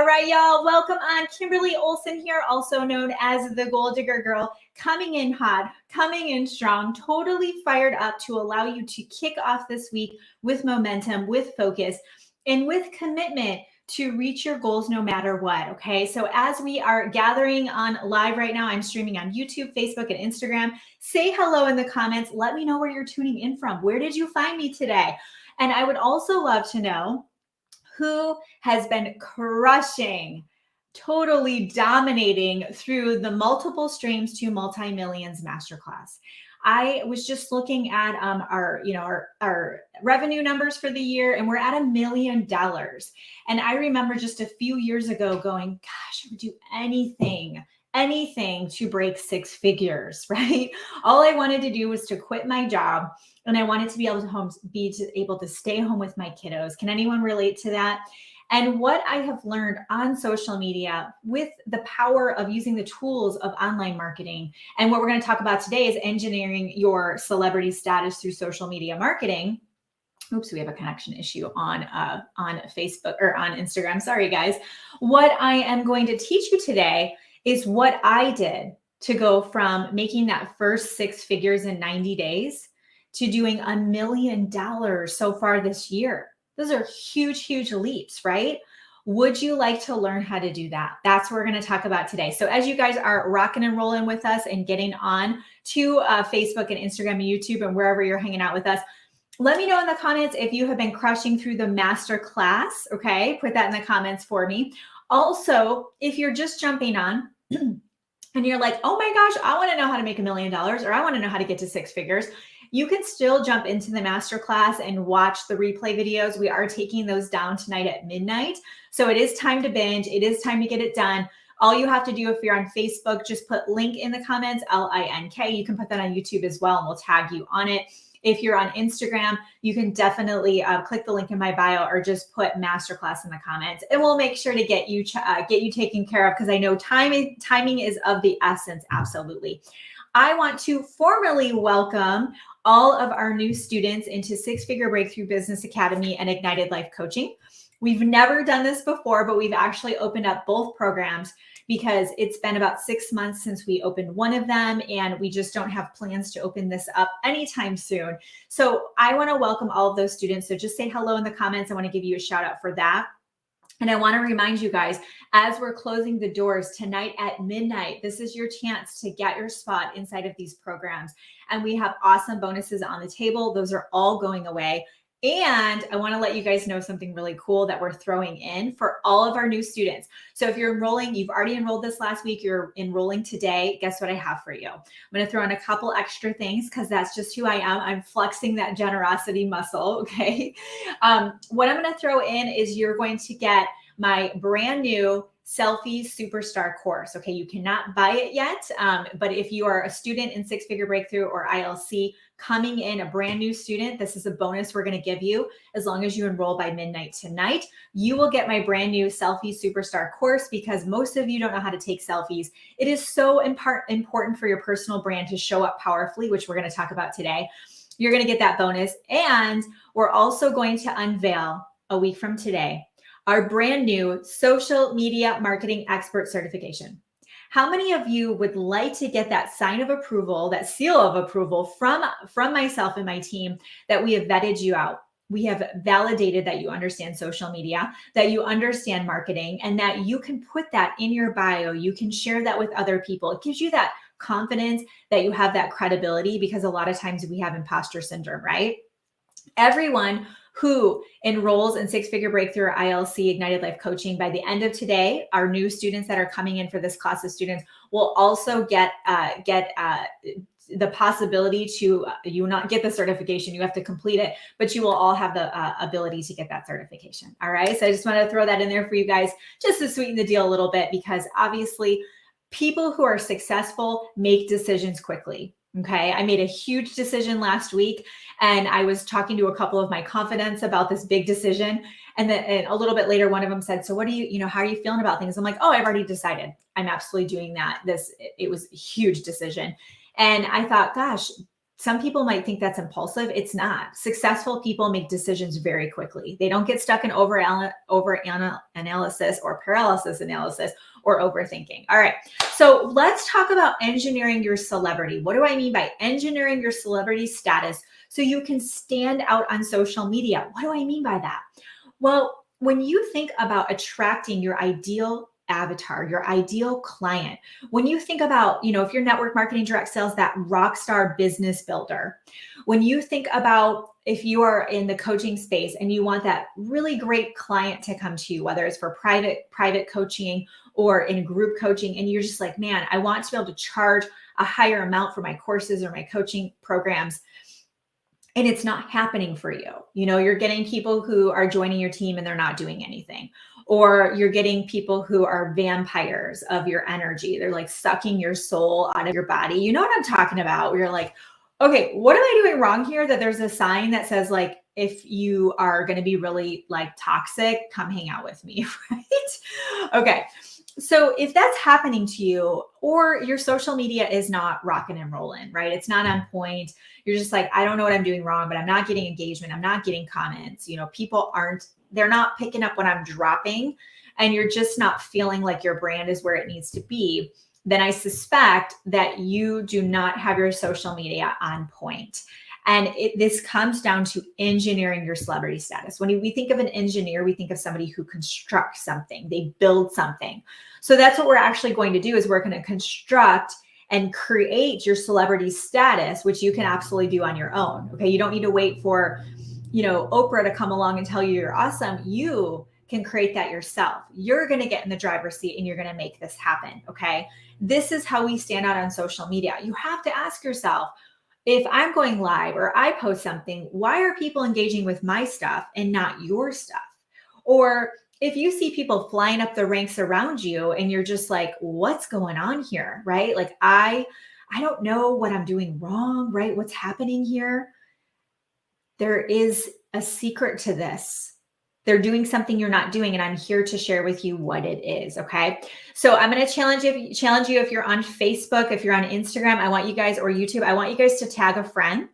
right, y'all. Welcome on. Kimberly Olson here, also known as the Goal Digger Girl, coming in hot, coming in strong, totally fired up to allow you to kick off this week with momentum, with focus, and with commitment to reach your goals no matter what. Okay. So as we are gathering on live right now, I'm streaming on YouTube, Facebook, and Instagram. Say hello in the comments. Let me know where you're tuning in from. Where did you find me today? And I would also love to know who has been crushing, totally dominating through the multiple streams to multi-millions masterclass. I was just looking at our revenue numbers for the year, and we're at $1 million. And I remember just a few years ago going, gosh, I would do anything to break six figures, right? All I wanted to do was to quit my job, and I wanted to be able to stay home with my kiddos. Can anyone relate to that? And what I have learned on social media with the power of using the tools of online marketing, and what we're going to talk about today is engineering your celebrity status through social media marketing. Oops, we have a connection issue on Facebook or on Instagram. Sorry, guys. What I am going to teach you today is what I did to go from making that first six figures in 90 days to doing $1 million so far this year. Those are huge, huge leaps, right? Would you like to learn how to do that? That's what we're going to talk about today. So as you guys are rocking and rolling with us and getting on to Facebook and Instagram and YouTube and wherever you're hanging out with us, let me know in the comments if you have been crushing through the master class. Okay, put that in the comments for me. Also, if you're just jumping on and you're like, oh my gosh, I want to know how to make $1 million, or I want to know how to get to six figures, you can still jump into the masterclass and watch the replay videos. We are taking those down tonight at midnight. So it is time to binge. It is time to get it done. All you have to do if you're on Facebook, just put link in the comments, LINK. You can put that on YouTube as well, and we'll tag you on it. If you're on Instagram, you can definitely click the link in my bio or just put masterclass in the comments, and we'll make sure to get you taken care of, because I know timing is of the essence. Absolutely. I want to formally welcome all of our new students into Six Figure Breakthrough Business Academy and Ignited Life Coaching. We've never done this before, but we've actually opened up both programs because it's been about 6 months since we opened one of them, and we just don't have plans to open this up anytime soon. So I want to welcome all of those students. So just say hello in the comments. I want to give you a shout out for that. And I want to remind you guys, as we're closing the doors tonight at midnight, this is your chance to get your spot inside of these programs. And we have awesome bonuses on the table. Those are all going away. And I want to let you guys know something really cool that we're throwing in for all of our new students. So if you're enrolling, you've already enrolled this last week, you're enrolling today, guess what I have for you? I'm going to throw in a couple extra things because that's just who I am. I'm flexing that generosity muscle, okay? What I'm going to throw in is you're going to get my brand new Selfie Superstar course. Okay, you cannot buy it yet, but if you are a student in Six Figure Breakthrough or ILC, coming in a brand new student, this is a bonus we're going to give you as long as you enroll by midnight tonight. You will get my brand new Selfie Superstar course, because most of you don't know how to take selfies. It is so important for your personal brand to show up powerfully, which we're going to talk about today. You're going to get that bonus. And we're also going to unveil a week from today our brand new social media marketing expert certification. How many of you would like to get that sign of approval, that seal of approval from myself and my team, that we have vetted you out? We have validated that you understand social media, that you understand marketing, and that you can put that in your bio. You can share that with other people. It gives you that confidence that you have that credibility, because a lot of times we have imposter syndrome, right? Everyone who enrolls in Six Figure Breakthrough or ILC Ignited Life Coaching by the end of today, our new students that are coming in for this class of students will also get the possibility to, you will not get the certification, you have to complete it, but you will all have the ability to get that certification. All right. So I just want to throw that in there for you guys, just to sweeten the deal a little bit, because obviously people who are successful make decisions quickly. Okay. I made a huge decision last week, and I was talking to a couple of my confidants about this big decision. And then a little bit later, one of them said, so what do how are you feeling about things? I'm like, oh, I've already decided. I'm absolutely doing that. It was a huge decision. And I thought, gosh, Some people might think that's impulsive. It's not. Successful people make decisions very quickly. They don't get stuck in over analysis or paralysis analysis or overthinking. All right. So let's talk about engineering your celebrity. What do I mean by engineering your celebrity status so you can stand out on social media? What do I mean by that? Well, when you think about attracting your ideal avatar, your ideal client, when you think about, if you're network marketing, direct sales, that rock star business builder, when you think about if you are in the coaching space and you want that really great client to come to you, whether it's for private coaching or in group coaching, and you're just like, man, I want to be able to charge a higher amount for my courses or my coaching programs, and it's not happening for you. You're getting people who are joining your team and they're not doing anything. Or you're getting people who are vampires of your energy. They're like sucking your soul out of your body. You know what I'm talking about? Where you're like, okay, what am I doing wrong here? That there's a sign that says like, if you are going to be really like toxic, come hang out with me, right? Okay. So if that's happening to you, or your social media is not rocking and rolling, right? It's not on point. You're just like, I don't know what I'm doing wrong, but I'm not getting engagement. I'm not getting comments. People they're not picking up what I'm dropping, and you're just not feeling like your brand is where it needs to be. Then I suspect that you do not have your social media on point. And this comes down to engineering your celebrity status. When we think of an engineer, we think of somebody who constructs something, they build something. So that's what we're actually going to do, is we're going to construct and create your celebrity status, which you can absolutely do on your own. Okay. You don't need to wait for, Oprah to come along and tell you you're awesome. You can create that yourself. You're going to get in the driver's seat and you're going to make this happen. Okay. This is how we stand out on social media. You have to ask yourself, if I'm going live or I post something, why are people engaging with my stuff and not your stuff? Or if you see people flying up the ranks around you and you're just like, what's going on here? Right? Like, I don't know what I'm doing wrong, right? What's happening here? There is a secret to this. They're doing something you're not doing, and I'm here to share with you what it is. Okay. So I'm going to challenge you if you're on Facebook, if you're on Instagram, or YouTube, I want you guys to tag a friend.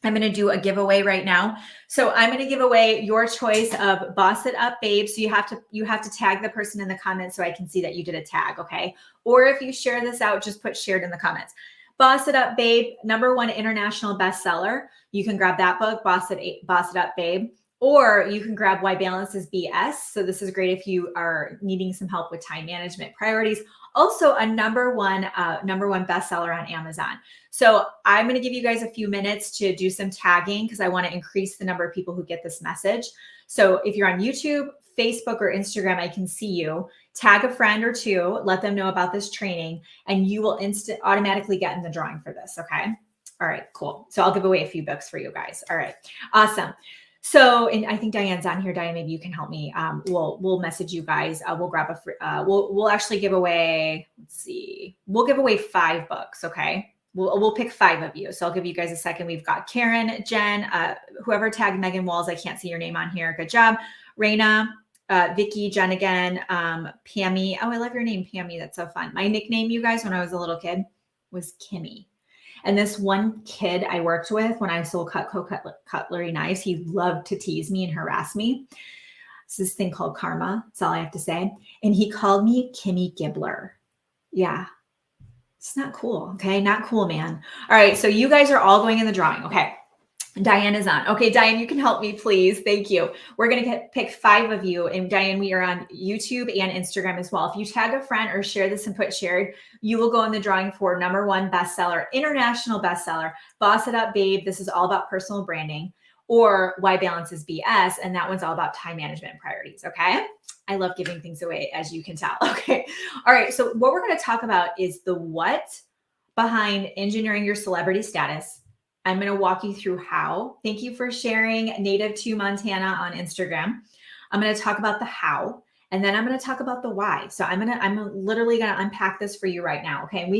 I'm going to do a giveaway right now. So I'm going to give away your choice of Boss It Up Babe. So you have to tag the person in the comments so I can see that you did a tag. Okay. Or if you share this out, just put shared in the comments. Boss It Up Babe, #1 international bestseller. You can grab that book, Boss It Up Babe. Or you can grab Why Balance is BS. So this is great if you are needing some help with time management priorities. Also a number one bestseller on Amazon. So I'm going to give you guys a few minutes to do some tagging because I want to increase the number of people who get this message. So if you're on YouTube, Facebook, or Instagram, I can see you. Tag a friend or two, let them know about this training, and you will automatically get in the drawing for this. Okay. All right, cool. So I'll give away a few books for you guys. All right, awesome. So, and I think Diane's on here. Diane, maybe you can help me. We'll message you guys. We'll grab we'll actually give away, we'll give away 5 books. Okay. We'll pick 5 of you. So I'll give you guys a second. We've got Karen, Jen, whoever tagged Megan Walls. I can't see your name on here. Good job. Raina, Vicky, Jen again, Pammy. Oh, I love your name, Pammy. That's so fun. My nickname, you guys, when I was a little kid was Kimmy. And this one kid I worked with when I sold Cutco cutlery knives, he loved to tease me and harass me. It's this thing called karma. That's all I have to say. And he called me Kimmy Gibbler. Yeah. It's not cool. Okay. Not cool, man. All right. So you guys are all going in the drawing. Okay. Diane is on. Okay, Diane, you can help me, please. Thank you. We're going to pick 5 of you. And Diane, we are on YouTube and Instagram as well. If you tag a friend or share this and put shared, you will go in the drawing for #1 bestseller, international bestseller, Boss It Up Babe. This is all about personal branding, or Why Balance is BS. And that one's all about time management and priorities. Okay. I love giving things away, as you can tell. Okay. All right. So what we're going to talk about is the what behind engineering your celebrity status. I'm going to walk you through how. Thank you for sharing Native to Montana on Instagram. I'm going to talk about the how, and then I'm going to talk about the why. So I'm literally going to unpack this for you right now. Okay.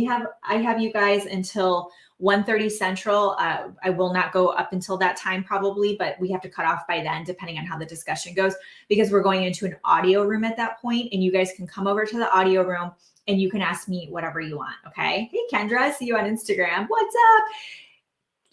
I have you guys until 1:30 Central. I will not go up until that time probably, but we have to cut off by then, depending on how the discussion goes, because we're going into an audio room at that point, and you guys can come over to the audio room and you can ask me whatever you want. Okay. Hey, Kendra, I see you on Instagram. What's up?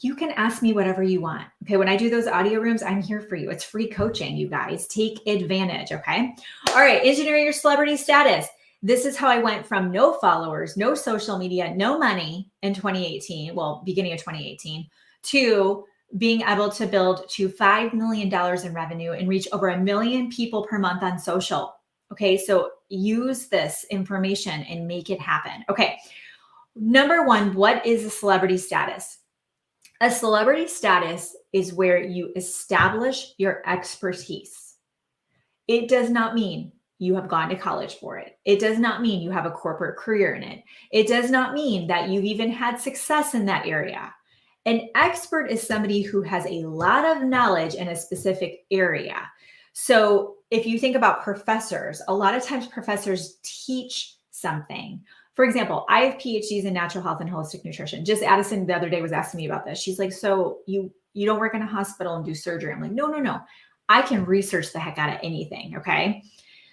you can ask me whatever you want. Okay. When I do those audio rooms, I'm here for you. It's free coaching, you guys. Take advantage. Okay. All right. Engineering your celebrity status. This is how I went from no followers, no social media, no money in 2018, well, beginning of 2018, to being able to build to $5 million in revenue and reach over 1 million people per month on social. Okay. So use this information and make it happen. Okay. Number one, what is a celebrity status? A celebrity status is where you establish your expertise. It does not mean you have gone to college for it. It does not mean you have a corporate career in it. It does not mean that you've even had success in that area. An expert is somebody who has a lot of knowledge in a specific area. So if you think about professors, a lot of times professors teach something. For example, I have PhDs in natural health and holistic nutrition. Just Addison the other day was asking me about this. She's like, so you don't work in a hospital and do surgery? I'm like, no. I can research the heck out of anything. Okay.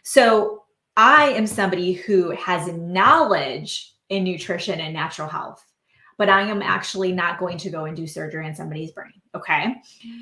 So I am somebody who has knowledge in nutrition and natural health, but I am actually not going to go and do surgery on somebody's brain. Okay.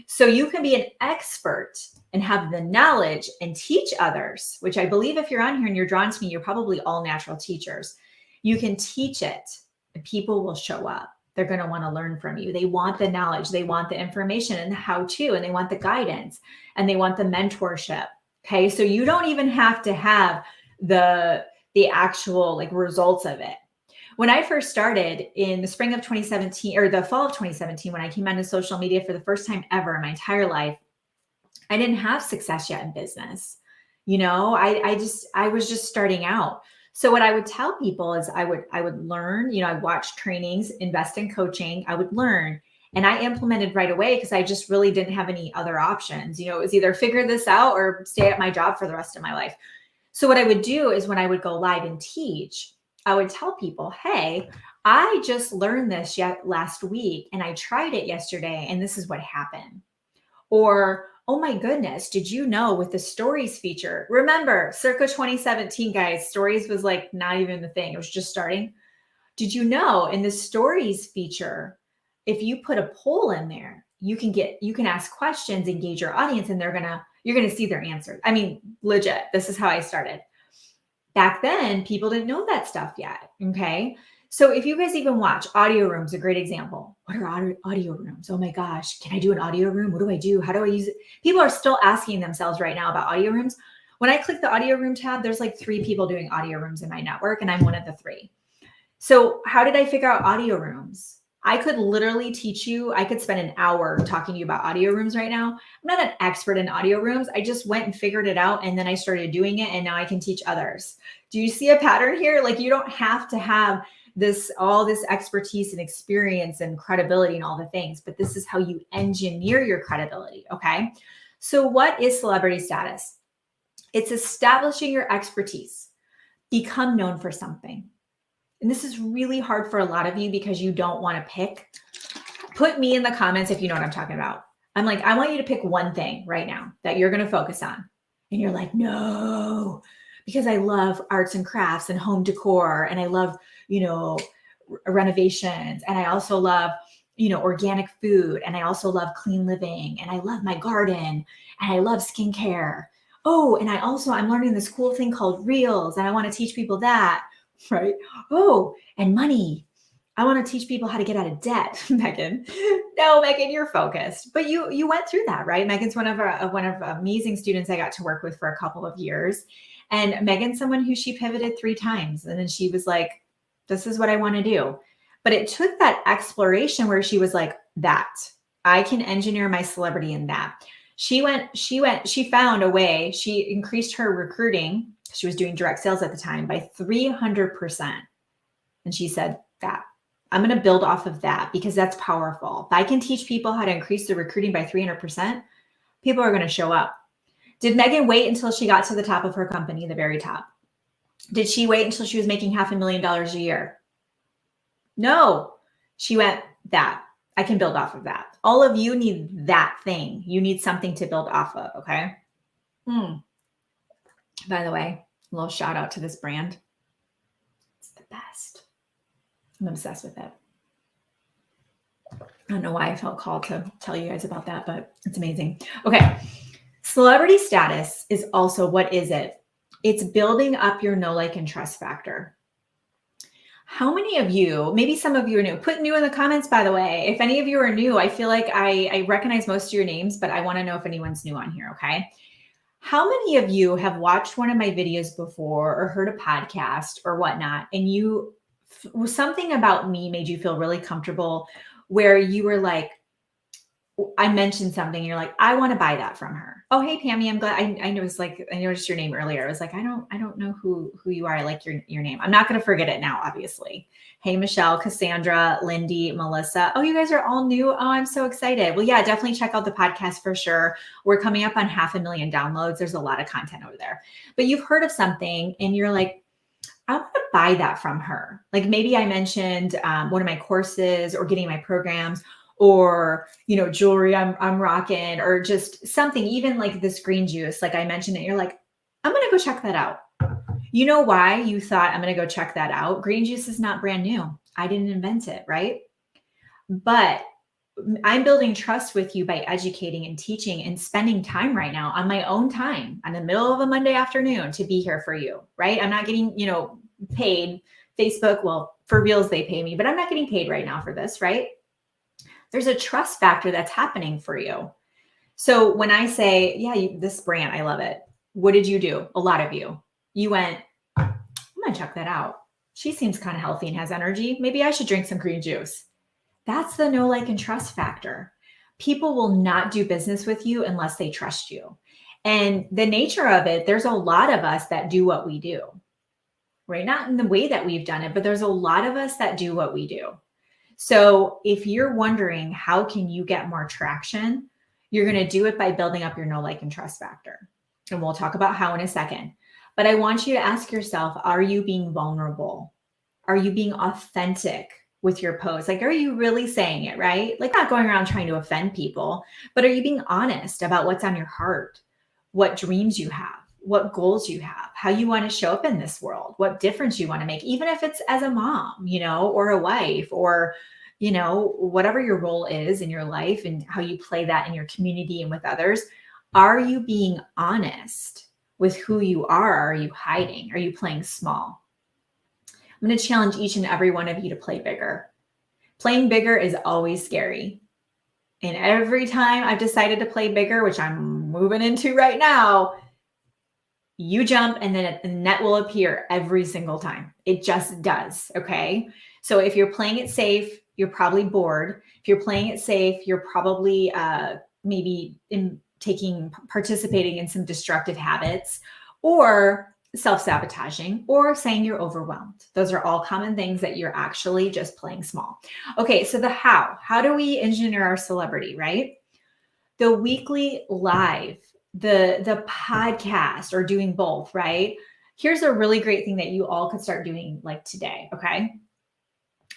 So you can be an expert and have the knowledge and teach others, which I believe if you're on here and you're drawn to me, you're probably all natural teachers. You can teach it and people will show up. They're going to want to learn from you. They want the knowledge. They want the information and the how-to, and they want the guidance and they want the mentorship. Okay. So you don't even have to have the actual like results of it. When I first started in the spring of 2017 or the fall of 2017, when I came onto social media for the first time ever in my entire life, I didn't have success yet in business. You know, I was just starting out. So what I would tell people is I would learn, you know, I watched trainings, invest in coaching, I would learn, and I implemented right away because I just really didn't have any other options. You know, it was either figure this out or stay at my job for the rest of my life. So what I would do is when I would go live and teach, I would tell people, hey, I just learned this last week and I tried it yesterday and this is what happened. Or, oh my goodness, did you know with the stories feature, remember circa 2017, guys, stories was like not even the thing. It was just starting. Did you know in the stories feature, if you put a poll in there, you can ask questions, engage your audience, and you're going to see their answers. I mean, legit, this is how I started. Back then, people didn't know that stuff yet. Okay. So if you guys even watch audio rooms, a great example. What are audio rooms? Oh my gosh. Can I do an audio room? What do I do? How do I use it? People are still asking themselves right now about audio rooms. When I click the audio room tab, there's like 3 people doing audio rooms in my network, and I'm one of the 3. So how did I figure out audio rooms? I could literally teach you. I could spend an hour talking to you about audio rooms right now. I'm not an expert in audio rooms. I just went and figured it out, and then I started doing it, and now I can teach others. Do you see a pattern here? Like, you don't have to have all this expertise and experience and credibility and all the things, but this is how you engineer your credibility. Okay. So what is celebrity status? It's establishing your expertise, become known for something. And this is really hard for a lot of you because you don't want to pick. Put me in the comments if you know what I'm talking about. I'm like, I want you to pick one thing right now that you're going to focus on. And you're like, no, because I love arts and crafts and home decor. And I love, you know, renovations. And I also love, you know, organic food. And I also love clean living. And I love my garden. And I love skincare. Oh, and I'm learning this cool thing called Reels. And I want to teach people that. Right? Oh, and money. I want to teach people how to get out of debt, Megan. No, Megan, you're focused. But you went through that, right? Megan's one of amazing students I got to work with for a couple of years. And Megan's someone who she pivoted 3 times. And then she was like, this is what I want to do. But it took that exploration where she was like, that I can engineer my celebrity in that. She found a way. She increased her recruiting. She was doing direct sales at the time by 300%. And she said that I'm going to build off of that because that's powerful. If I can teach people how to increase the recruiting by 300%, people are going to show up. Did Megan wait until she got to the top of her company, the very top? Did she wait until she was making $500,000 a year? No, she went that. I can build off of that. All of you need that thing. You need something to build off of. Okay. By the way, a little shout out to this brand. It's the best. I'm obsessed with it. I don't know why I felt called to tell you guys about that, but it's amazing. Okay. Celebrity status is also, what is it? It's building up your know, like, and trust factor. How many of you, maybe some of you are new, put new in the comments, by the way. If any of you are new, I feel like I recognize most of your names, but I want to know if anyone's new on here. Okay. How many of you have watched one of my videos before or heard a podcast or whatnot, and something about me made you feel really comfortable where you were like, I mentioned something and you're like, I want to buy that from her. Oh, hey, Pammy, I'm glad I noticed your name earlier. I was like, I don't know who you are. I like your name. I'm not going to forget it now, obviously. Hey, Michelle, Cassandra, Lindy, Melissa. Oh, you guys are all new. Oh, I'm so excited. Well, yeah, definitely check out the podcast for sure. We're coming up on 500,000 downloads. There's a lot of content over there, but you've heard of something and you're like, I want to buy that from her. Like maybe I mentioned one of my courses or getting my programs, or, jewelry I'm rocking, or just something, even like this green juice, like I mentioned it, you're like, I'm going to go check that out. You know why you thought I'm going to go check that out? Green juice is not brand new. I didn't invent it, right? But I'm building trust with you by educating and teaching and spending time right now on my own time in the middle of a Monday afternoon to be here for you, right? I'm not getting, paid. Facebook, well, for Reels, they pay me, but I'm not getting paid right now for this, right? There's a trust factor that's happening for you. So when I say, yeah, this brand, I love it. What did you do? A lot of you went, I'm going to check that out. She seems kind of healthy and has energy. Maybe I should drink some green juice. That's the know, like, and trust factor. People will not do business with you unless they trust you. And the nature of it, there's a lot of us that do what we do, right? Not in the way that we've done it, but there's a lot of us that do what we do. So if you're wondering how can you get more traction, you're going to do it by building up your know, like, and trust factor. And we'll talk about how in a second. But I want you to ask yourself, are you being vulnerable? Are you being authentic with your posts? Like, are you really saying it, right? Like, not going around trying to offend people, but are you being honest about what's on your heart, what dreams you have, what goals you have, how you want to show up in this world, what difference you want to make, even if it's as a mom, or a wife, or, whatever your role is in your life and how you play that in your community and with others. Are you being honest with who you are? Are you hiding? Are you playing small? I'm going to challenge each and every one of you to play bigger. Playing bigger is always scary. And every time I've decided to play bigger, which I'm moving into right now, you jump and then the net will appear every single time. It just does. Okay. So if you're playing it safe, you're probably bored. If you're playing it safe, you're probably maybe participating in some destructive habits, or self-sabotaging, or saying you're overwhelmed. Those are all common things that you're actually just playing small. Okay, so the how do we engineer our celebrity, right? The weekly live, the podcast, or doing both, right? Here's a really great thing that you all could start doing like today, okay?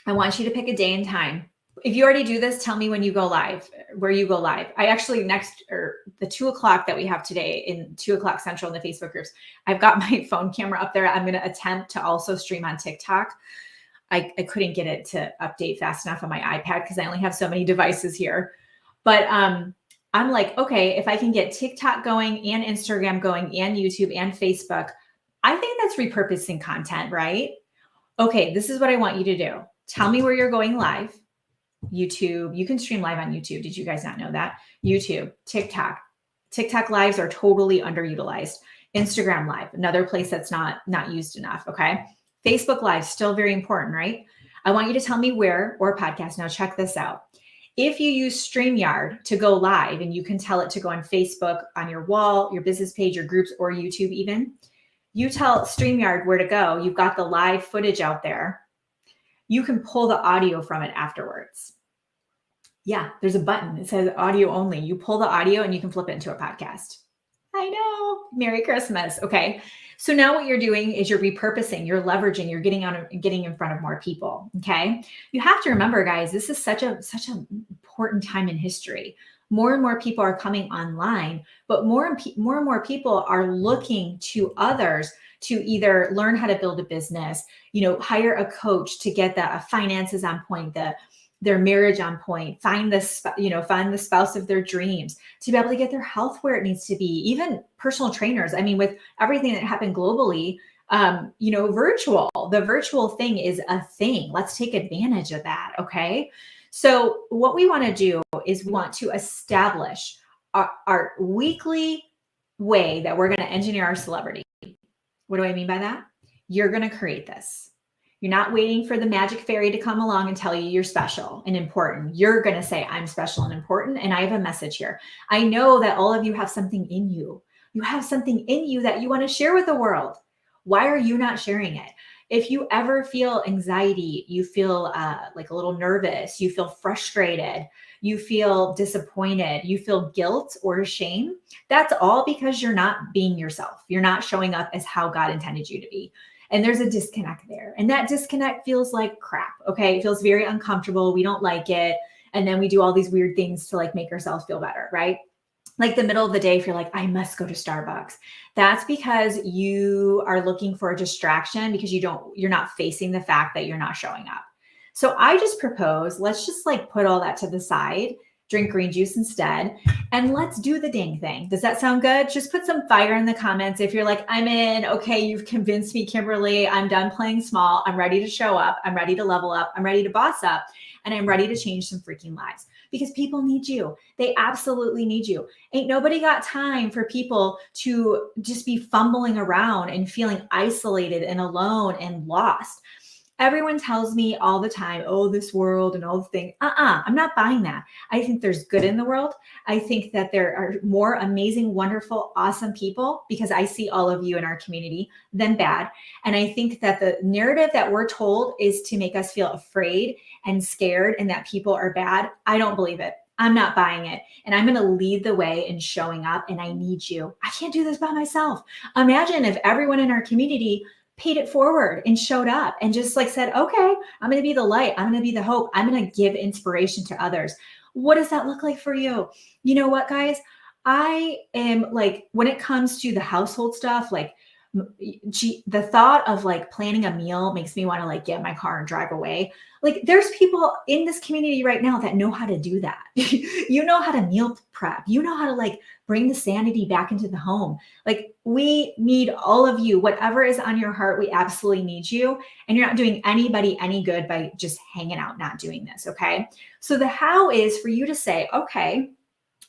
I want you to pick a day and time. If you already do this, tell me when you go live, where you go live. I actually the 2:00 that we have today in 2:00 Central in the Facebook groups, I've got my phone camera up there. I'm going to attempt to also stream on TikTok. I couldn't get it to update fast enough on my iPad because I only have so many devices here. But I'm like, okay, if I can get TikTok going and Instagram going and YouTube and Facebook, I think that's repurposing content, right? Okay, this is what I want you to do. Tell me where you're going live. YouTube, you can stream live on YouTube. Did you guys not know that? YouTube, TikTok lives are totally underutilized. Instagram live, another place that's not used enough. Okay. Facebook live, still very important, right? I want you to tell me where, or podcast. Now check this out. If you use StreamYard to go live, and you can tell it to go on Facebook, on your wall, your business page, your groups, or YouTube even, you tell StreamYard where to go. You've got the live footage out there. You can pull the audio from it afterwards. Yeah, there's a button. It says audio only. You pull the audio and you can flip it into a podcast. I know. Merry Christmas. Okay. So now what you're doing is you're repurposing, you're leveraging, you're getting in front of more people. Okay. You have to remember, guys, this is such an important time in history. More and more people are coming online, but more and more people are looking to others to either learn how to build a business, hire a coach to get the finances on point, the their marriage on point, find find the spouse of their dreams, to be able to get their health where it needs to be, even personal trainers. I mean, with everything that happened globally, the virtual thing is a thing. Let's take advantage of that. Okay. So what we want to do is we want to establish our weekly way that we're going to engineer our celebrity. What do I mean by that? You're going to create this. You're not waiting for the magic fairy to come along and tell you you're special and important. You're going to say, I'm special and important, and I have a message here. I know that all of you have something in you. You have something in you that you want to share with the world. Why are you not sharing it? If you ever feel anxiety, you feel like a little nervous, you feel frustrated, you feel disappointed, you feel guilt or shame, that's all because you're not being yourself. You're not showing up as how God intended you to be. And there's a disconnect there. And that disconnect feels like crap. Okay. It feels very uncomfortable. We don't like it. And then we do all these weird things to like make ourselves feel better. Right. Like the middle of the day, if you're like, I must go to Starbucks, that's because you are looking for a distraction because you're not facing the fact that you're not showing up. So I just propose, let's just like put all that to the side, drink green juice instead, and let's do the dang thing. Does that sound good? Just put some fire in the comments. If you're like, I'm in, okay, you've convinced me, Kimberly, I'm done playing small. I'm ready to show up. I'm ready to level up. I'm ready to boss up, and I'm ready to change some freaking lives. Because people need you. They absolutely need you. Ain't nobody got time for people to just be fumbling around and feeling isolated and alone and lost. Everyone tells me all the time, oh, this world and all the things. I'm not buying that. I think there's good in the world. I think that there are more amazing, wonderful, awesome people, because I see all of you in our community, than bad. And I think that the narrative that we're told is to make us feel afraid and scared and that people are bad. I don't believe it. I'm not buying it. And I'm going to lead the way in showing up. And I need you. I can't do this by myself. Imagine if everyone in our community paid it forward and showed up and just like said, okay, I'm going to be the light. I'm going to be the hope. I'm going to give inspiration to others. What does that look like for you? You know what, guys? I am like, when it comes to the household stuff, like the thought of like planning a meal makes me want to like get in my car and drive away. Like there's people in this community right now that know how to do that. You know how to meal prep. You know how to like bring the sanity back into the home. Like we need all of you, whatever is on your heart, we absolutely need you. And you're not doing anybody any good by just hanging out, not doing this. Okay. So the how is for you to say, okay,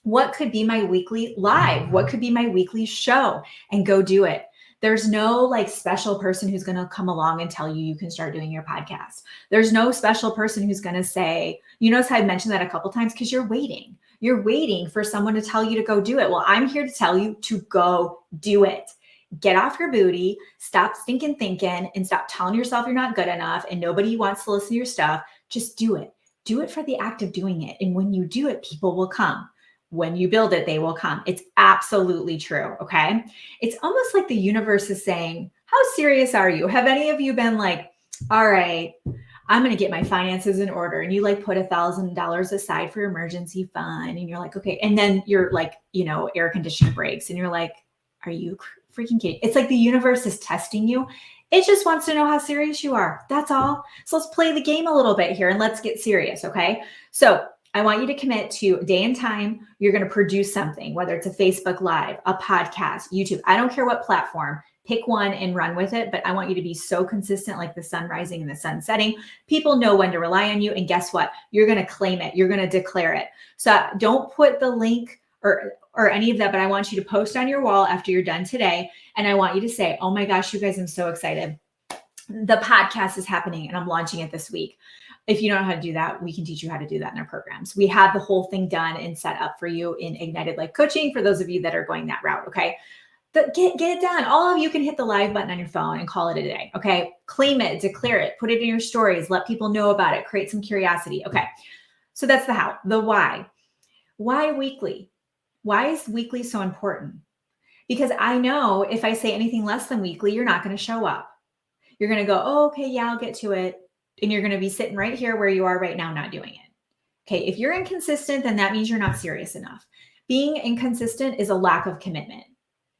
what could be my weekly live? What could be my weekly show? And go do it. There's no like special person who's going to come along and tell you you can start doing your podcast. There's no special person who's going to say, you notice I've mentioned that a couple of times because you're waiting. You're waiting for someone to tell you to go do it. Well, I'm here to tell you to go do it. Get off your booty, stop stinking thinking, and stop telling yourself you're not good enough and nobody wants to listen to your stuff. Just do it. Do it for the act of doing it. And when you do it, people will come. When you build it, they will come. It's absolutely true. Okay. It's almost like the universe is saying, how serious are you? Have any of you been like, all right, I'm going to get my finances in order. And you like put $1,000 aside for emergency fund. And you're like, okay. And then you're like, air conditioner breaks and you're like, are you freaking kidding? It's like the universe is testing you. It just wants to know how serious you are. That's all. So let's play the game a little bit here and let's get serious. Okay. So I want you to commit to day and time. You're going to produce something, whether it's a Facebook Live, a podcast, YouTube. I don't care what platform. Pick one and run with it. But I want you to be so consistent, like the sun rising and the sun setting. People know when to rely on you. And guess what? You're going to claim it. You're going to declare it. So don't put the link or any of that, but I want you to post on your wall after you're done today. And I want you to say, oh my gosh, you guys, I'm so excited. The podcast is happening and I'm launching it this week. If you don't know how to do that, we can teach you how to do that in our programs. We have the whole thing done and set up for you in Ignited Life Coaching for those of you that are going that route, okay? But get it done. All of you can hit the live button on your phone and call it a day, okay? Claim it, declare it, put it in your stories, let people know about it, create some curiosity, okay? So that's the how. The why. Why weekly? Why is weekly so important? Because I know if I say anything less than weekly, you're not going to show up. You're going to go, oh, okay, yeah, I'll get to it. And you're going to be sitting right here where you are right now, not doing it. Okay. If you're inconsistent, then that means you're not serious enough. Being inconsistent is a lack of commitment.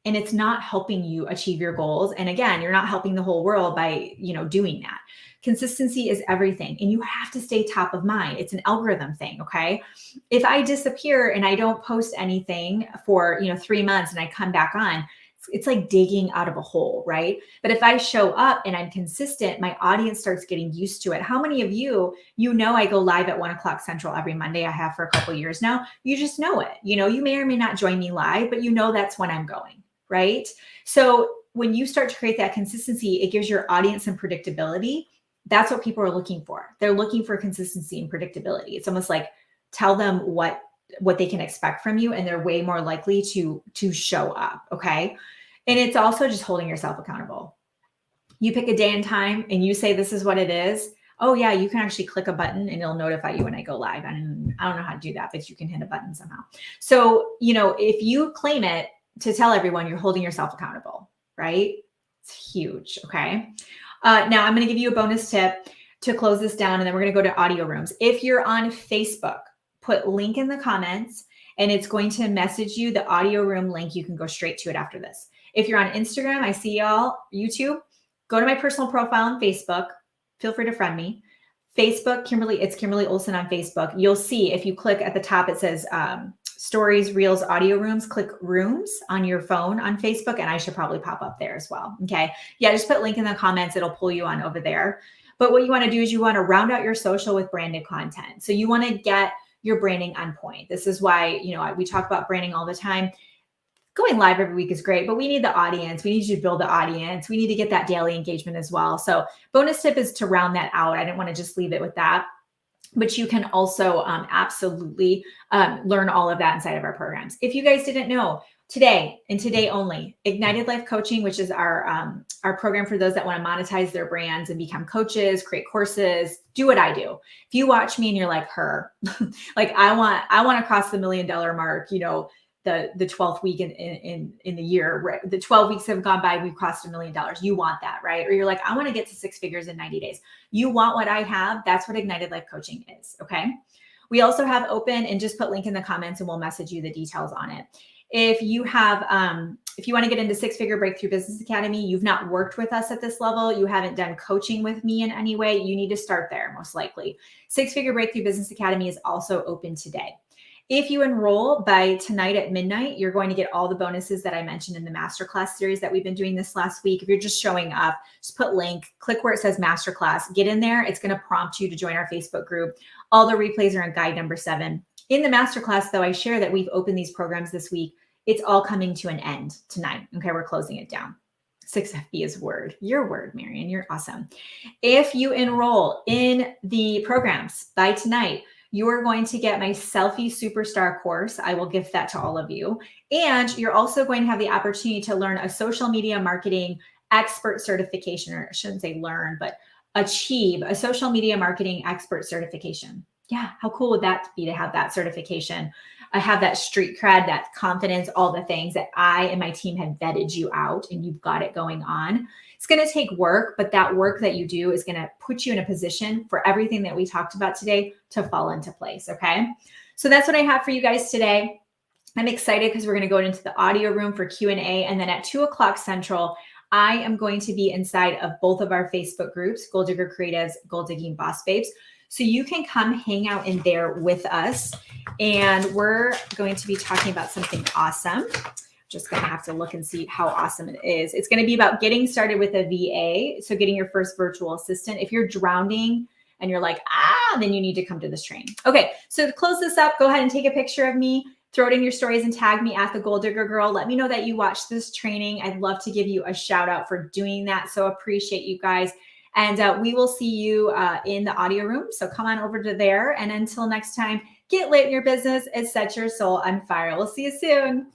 and it's not helping you achieve your goals. And again, you're not helping the whole world by, doing that. Consistency is everything, and you have to stay top of mind. It's an algorithm thing. Okay. If I disappear and I don't post anything for, 3 months and I come back on, it's like digging out of a hole, right? But if I show up and I'm consistent, my audience starts getting used to it. How many of you, I go live at 1:00 Central every Monday. I have for a couple of years now. You just know it. You may or may not join me live, but that's when I'm going, right? So when you start to create that consistency, it gives your audience some predictability. That's what people are looking for. They're looking for consistency and predictability. It's almost like tell them what they can expect from you, and they're way more likely to show up. Okay. And it's also just holding yourself accountable. You pick a day and time and you say, this is what it is. Oh yeah, you can actually click a button and it'll notify you when I go live. I don't know how to do that, but you can hit a button somehow. So, if you claim it to tell everyone, you're holding yourself accountable, right? It's huge. Okay. Now I'm going to give you a bonus tip to close this down, and then we're going to go to audio rooms. If you're on Facebook, put link in the comments and it's going to message you the audio room link. You can go straight to it after this. If you're on Instagram, I see y'all, YouTube, go to my personal profile on Facebook. Feel free to friend me. Facebook, it's Kimberly Olson on Facebook. You'll see if you click at the top, it says stories, reels, audio rooms, click rooms on your phone on Facebook. And I should probably pop up there as well. Okay. Yeah. Just put link in the comments. It'll pull you on over there. But what you want to do is you want to round out your social with branded content. So you want to get your branding on point. This is why, we talk about branding all the time. Going live every week is great, but we need the audience. We need you to build the audience. We need to get that daily engagement as well. So bonus tip is to round that out. I didn't want to just leave it with that, but you can also absolutely learn all of that inside of our programs. If you guys didn't know, today and today only, Ignited Life Coaching, which is our program for those that want to monetize their brands and become coaches, create courses, do what I do. If you watch me and you're like her, like I want to cross the $1 million mark, the 12th week in the year, right? The 12 weeks have gone by, we've crossed $1 million. You want that, right? Or you're like, I want to get to 6 figures in 90 days. You want what I have. That's what Ignited Life Coaching is. Okay. We also have open, and just put link in the comments and we'll message you the details on it. If you have, if you want to get into 6-figure Breakthrough Business Academy, you've not worked with us at this level, you haven't done coaching with me in any way, you need to start there most likely. 6-figure Breakthrough Business Academy is also open today. If you enroll by tonight at midnight, you're going to get all the bonuses that I mentioned in the masterclass series that we've been doing this last week. If you're just showing up, just put link, click where it says masterclass, get in there. It's going to prompt you to join our Facebook group. All the replays are in guide number 7. In the masterclass, though, I share that we've opened these programs this week. It's all coming to an end tonight. Okay, we're closing it down. 6FB is word. Your word, Marion. You're awesome. If you enroll in the programs by tonight, you are going to get my Selfie Superstar course. I will gift that to all of you. And you're also going to have the opportunity to learn a social media marketing expert certification, or I shouldn't say learn, but achieve a social media marketing expert certification. Yeah, how cool would that be to have that certification? I have that street cred, that confidence, all the things that I and my team have vetted you out, and you've got it going on. It's going to take work, but that work that you do is going to put you in a position for everything that we talked about today to fall into place. Okay. So that's what I have for you guys today. I'm excited because we're going to go into the audio room for Q&A. And then at 2:00 Central, I am going to be inside of both of our Facebook groups, Goal Digger Creatives, Goal Digging Boss Babes. So you can come hang out in there with us. And we're going to be talking about something awesome. Just going to have to look and see how awesome it is. It's going to be about getting started with a VA. So getting your first virtual assistant. If you're drowning and you're like, then you need to come to this training. Okay. So to close this up, go ahead and take a picture of me, throw it in your stories and tag me at the Goal Digger Girl. Let me know that you watched this training. I'd love to give you a shout out for doing that. So appreciate you guys. And we will see you in the audio room. So come on over to there. And until next time, get lit in your business and set your soul on fire. We'll see you soon.